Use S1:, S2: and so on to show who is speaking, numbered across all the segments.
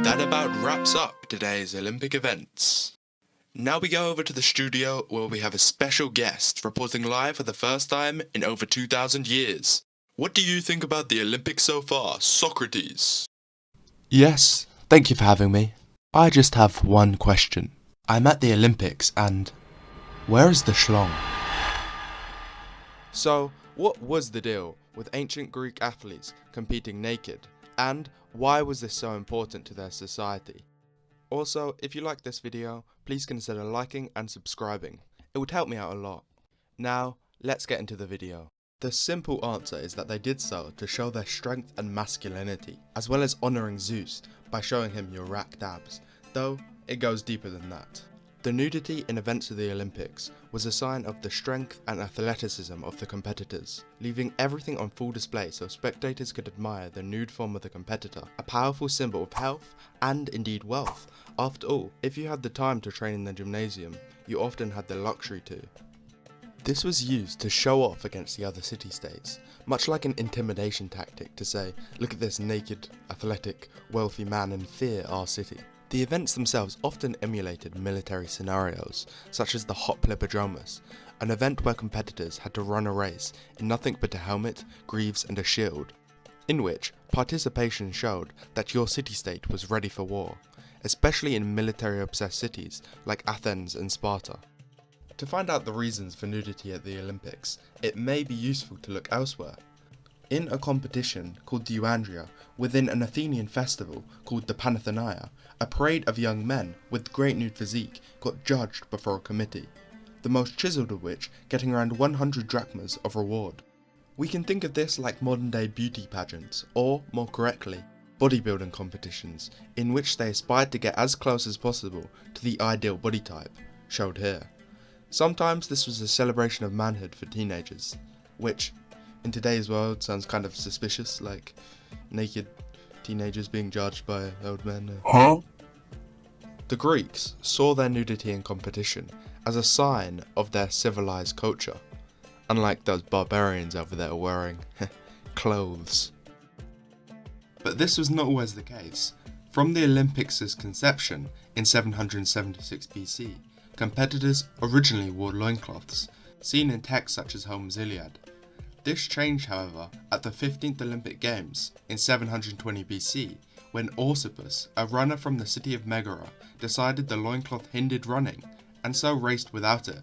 S1: that about wraps up today's Olympic events. Now we go over to the studio where we have a special guest reporting live for the first time in over 2,000 years. What do you think about the Olympics so far, Socrates?
S2: Yes, thank you for having me. I just have one question. I'm at the Olympics and where is the schlong? So, what was the deal with ancient Greek athletes competing naked, and why was this so important to their society? Also, if you like this video, please consider liking and subscribing. It would help me out a lot. Now, let's get into the video. The simple answer is that they did so to show their strength and masculinity, as well as honouring Zeus by showing him your racked abs, though it goes deeper than that. The nudity in events of the Olympics was a sign of the strength and athleticism of the competitors, leaving everything on full display so spectators could admire the nude form of the competitor, a powerful symbol of health and indeed wealth. After all, if you had the time to train in the gymnasium, you often had the luxury to. This was used to show off against the other city-states, much like an intimidation tactic to say, look at this naked, athletic, wealthy man and fear our city. The events themselves often emulated military scenarios, such as the Hoplopodromus, an event where competitors had to run a race in nothing but a helmet, greaves and a shield, in which participation showed that your city-state was ready for war, especially in military-obsessed cities like Athens and Sparta. To find out the reasons for nudity at the Olympics, it may be useful to look elsewhere. In a competition called the Euandria, within an Athenian festival called the Panathenaia, a parade of young men with great nude physique got judged before a committee, the most chiselled of which getting around 100 drachmas of reward. We can think of this like modern day beauty pageants, or, more correctly, bodybuilding competitions, in which they aspired to get as close as possible to the ideal body type, showed here. Sometimes this was a celebration of manhood for teenagers, which, in today's world, sounds kind of suspicious, like naked teenagers being judged by old men. The Greeks saw their nudity in competition as a sign of their civilized culture, unlike those barbarians over there wearing clothes. But this was not always the case. From the Olympics' conception in 776 BC, competitors originally wore loincloths, seen in texts such as Homer's Iliad. This changed, however, at the 15th Olympic Games in 720 BC, when Orsippus, a runner from the city of Megara, decided the loincloth hindered running, and so raced without it,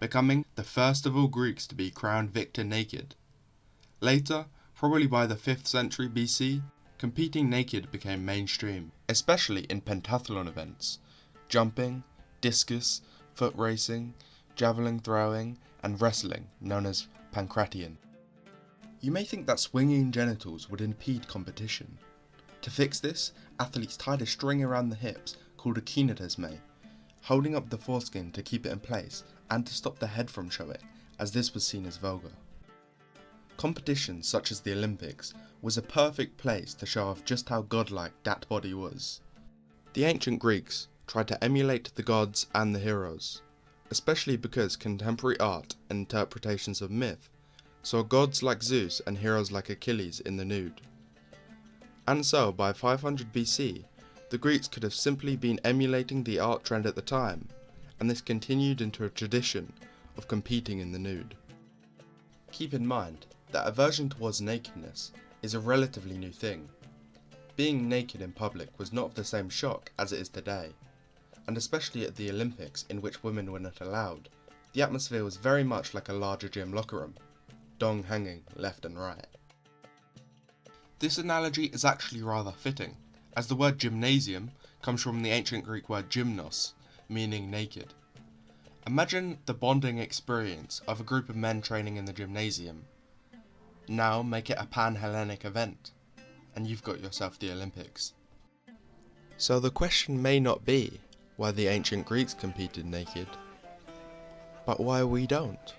S2: becoming the first of all Greeks to be crowned victor naked. Later, probably by the 5th century BC, competing naked became mainstream, especially in pentathlon events, jumping, discus, foot racing, javelin throwing, and wrestling, known as pancration. You may think that swinging genitals would impede competition. To fix this, athletes tied a string around the hips called a kinetosme, holding up the foreskin to keep it in place and to stop the head from showing, as this was seen as vulgar. Competitions such as the Olympics was a perfect place to show off just how godlike that body was. The ancient Greeks tried to emulate the gods and the heroes, especially because contemporary art and interpretations of myth saw gods like Zeus and heroes like Achilles in the nude. And so, by 500 BC, the Greeks could have simply been emulating the art trend at the time, and this continued into a tradition of competing in the nude. Keep in mind that aversion towards nakedness is a relatively new thing. Being naked in public was not of the same shock as it is today, and especially at the Olympics, in which women were not allowed, the atmosphere was very much like a larger gym locker room, dong hanging left and right. This analogy is actually rather fitting, as the word gymnasium comes from the ancient Greek word gymnos, meaning naked. Imagine the bonding experience of a group of men training in the gymnasium. Now make it a pan-Hellenic event, and you've got yourself the Olympics. So the question may not be why the ancient Greeks competed naked, but why we don't.